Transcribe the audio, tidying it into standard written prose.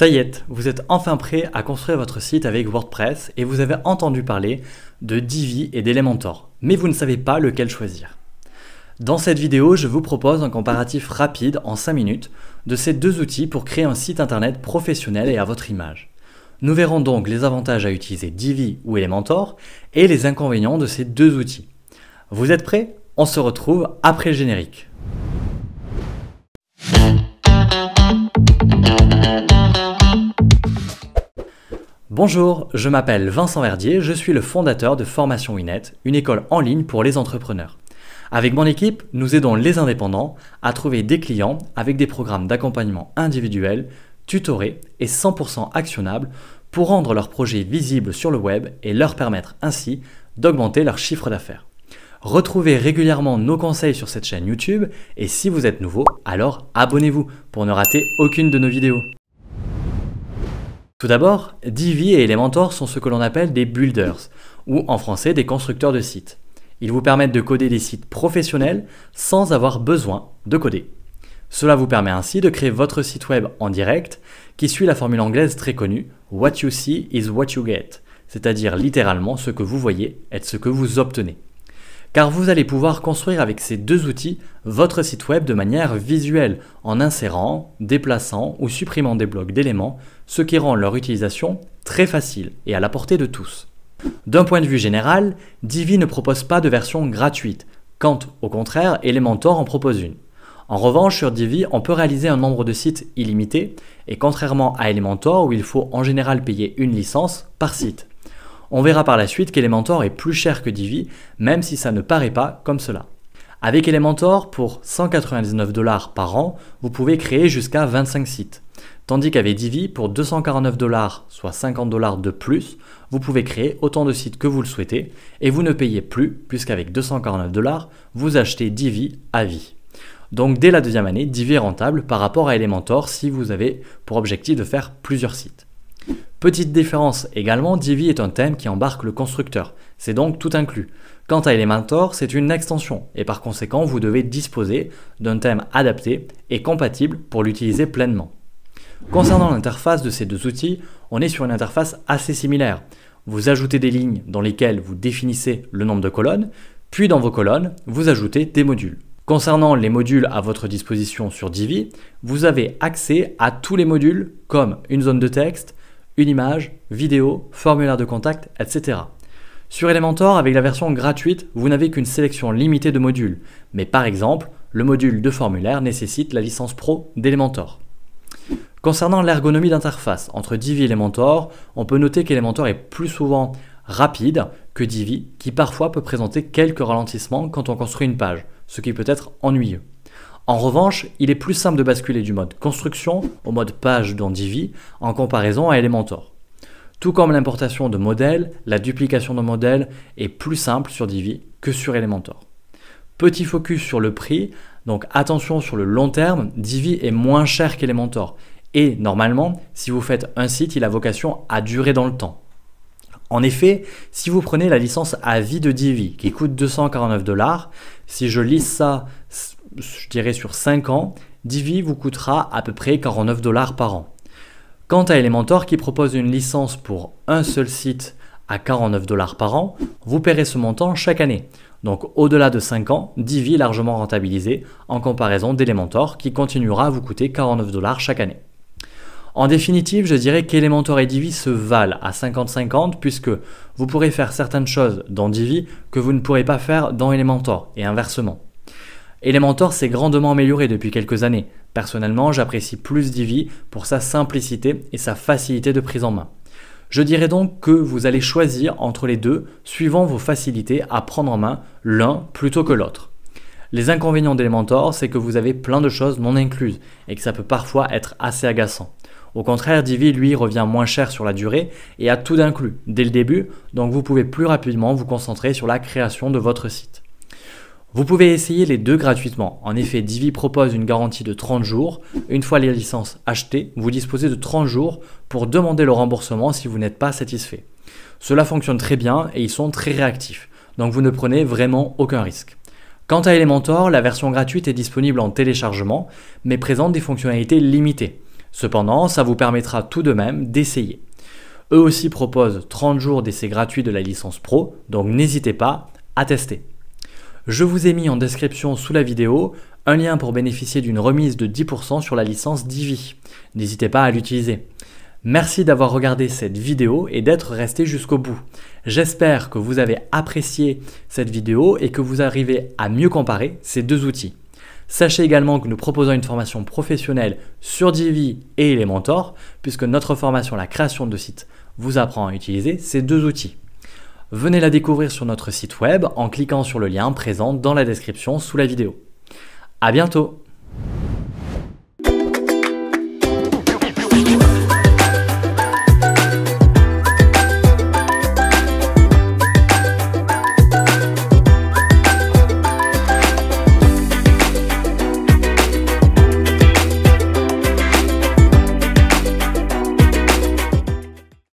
Ça y est, vous êtes enfin prêt à construire votre site avec WordPress et vous avez entendu parler de Divi et d'Elementor, mais vous ne savez pas lequel choisir. Dans cette vidéo, je vous propose un comparatif rapide en 5 minutes de ces deux outils pour créer un site internet professionnel et à votre image. Nous verrons donc les avantages à utiliser Divi ou Elementor et les inconvénients de ces deux outils. Vous êtes prêts? On se retrouve après le générique. Bonjour, je m'appelle Vincent Verdier, je suis le fondateur de Formation Winnet, une école en ligne pour les entrepreneurs. Avec mon équipe, nous aidons les indépendants à trouver des clients avec des programmes d'accompagnement individuels, tutorés et 100% actionnables pour rendre leurs projets visibles sur le web et leur permettre ainsi d'augmenter leur chiffre d'affaires. Retrouvez régulièrement nos conseils sur cette chaîne YouTube et si vous êtes nouveau, alors abonnez-vous pour ne rater aucune de nos vidéos. Tout d'abord, Divi et Elementor sont ce que l'on appelle des builders, ou en français des constructeurs de sites. Ils vous permettent de coder des sites professionnels sans avoir besoin de coder. Cela vous permet ainsi de créer votre site web en direct qui suit la formule anglaise très connue « What you see is what you get », c'est-à-dire littéralement ce que vous voyez est ce que vous obtenez. Car vous allez pouvoir construire avec ces deux outils votre site web de manière visuelle en insérant, déplaçant ou supprimant des blocs d'éléments, ce qui rend leur utilisation très facile et à la portée de tous. D'un point de vue général, Divi ne propose pas de version gratuite, quand au contraire Elementor en propose une. En revanche, sur Divi, on peut réaliser un nombre de sites illimité et contrairement à Elementor où il faut en général payer une licence par site. On verra par la suite qu'Elementor est plus cher que Divi, même si ça ne paraît pas comme cela. Avec Elementor, pour 199 $ par an, vous pouvez créer jusqu'à 25 sites. Tandis qu'avec Divi, pour 249 $, soit 50 $ de plus, vous pouvez créer autant de sites que vous le souhaitez et vous ne payez plus, puisqu'avec 249 $, vous achetez Divi à vie. Donc dès la deuxième année, Divi est rentable par rapport à Elementor si vous avez pour objectif de faire plusieurs sites. Petite différence également, Divi est un thème qui embarque le constructeur, c'est donc tout inclus. Quant à Elementor, c'est une extension et par conséquent vous devez disposer d'un thème adapté et compatible pour l'utiliser pleinement. Concernant l'interface de ces deux outils, on est sur une interface assez similaire. Vous ajoutez des lignes dans lesquelles vous définissez le nombre de colonnes, puis dans vos colonnes, vous ajoutez des modules. Concernant les modules à votre disposition sur Divi, vous avez accès à tous les modules comme une zone de texte, une image, vidéo, formulaire de contact, etc. Sur Elementor, avec la version gratuite, vous n'avez qu'une sélection limitée de modules, mais par exemple, le module de formulaire nécessite la licence Pro d'Elementor. Concernant l'ergonomie d'interface entre Divi et Elementor, on peut noter qu'Elementor est plus souvent rapide que Divi, qui parfois peut présenter quelques ralentissements quand on construit une page, ce qui peut être ennuyeux. En revanche, il est plus simple de basculer du mode construction au mode page dans Divi en comparaison à Elementor. Tout comme l'importation de modèles, la duplication de modèles est plus simple sur Divi que sur Elementor. Petit focus sur le prix, donc attention sur le long terme, Divi est moins cher qu'Elementor. Et normalement, si vous faites un site, il a vocation à durer dans le temps. En effet, si vous prenez la licence à vie de Divi qui coûte 249 $, si je lise ça, je dirais sur 5 ans, Divi vous coûtera à peu près 49 $ par an. Quant à Elementor qui propose une licence pour un seul site à 49 $ par an, vous paierez ce montant chaque année. Donc au-delà de 5 ans, Divi est largement rentabilisé en comparaison d'Elementor qui continuera à vous coûter 49 $ chaque année. En définitive, je dirais qu'Elementor et Divi se valent à 50-50 puisque vous pourrez faire certaines choses dans Divi que vous ne pourrez pas faire dans Elementor et inversement. Elementor s'est grandement amélioré depuis quelques années. Personnellement, j'apprécie plus Divi pour sa simplicité et sa facilité de prise en main. Je dirais donc que vous allez choisir entre les deux suivant vos facilités à prendre en main l'un plutôt que l'autre. Les inconvénients d'Elementor, c'est que vous avez plein de choses non incluses et que ça peut parfois être assez agaçant. Au contraire, Divi, lui, revient moins cher sur la durée et a tout d'inclus dès le début, donc vous pouvez plus rapidement vous concentrer sur la création de votre site. Vous pouvez essayer les deux gratuitement. En effet, Divi propose une garantie de 30 jours. Une fois les licences achetées, vous disposez de 30 jours pour demander le remboursement si vous n'êtes pas satisfait. Cela fonctionne très bien et ils sont très réactifs, donc vous ne prenez vraiment aucun risque. Quant à Elementor, la version gratuite est disponible en téléchargement, mais présente des fonctionnalités limitées. Cependant, ça vous permettra tout de même d'essayer. Eux aussi proposent 30 jours d'essai gratuit de la licence pro, donc n'hésitez pas à tester. Je vous ai mis en description sous la vidéo un lien pour bénéficier d'une remise de 10% sur la licence Divi. N'hésitez pas à l'utiliser. Merci d'avoir regardé cette vidéo et d'être resté jusqu'au bout. J'espère que vous avez apprécié cette vidéo et que vous arrivez à mieux comparer ces deux outils. Sachez également que nous proposons une formation professionnelle sur Divi et Elementor, puisque notre formation la création de sites vous apprend à utiliser ces deux outils. Venez la découvrir sur notre site web en cliquant sur le lien présent dans la description sous la vidéo. À bientôt!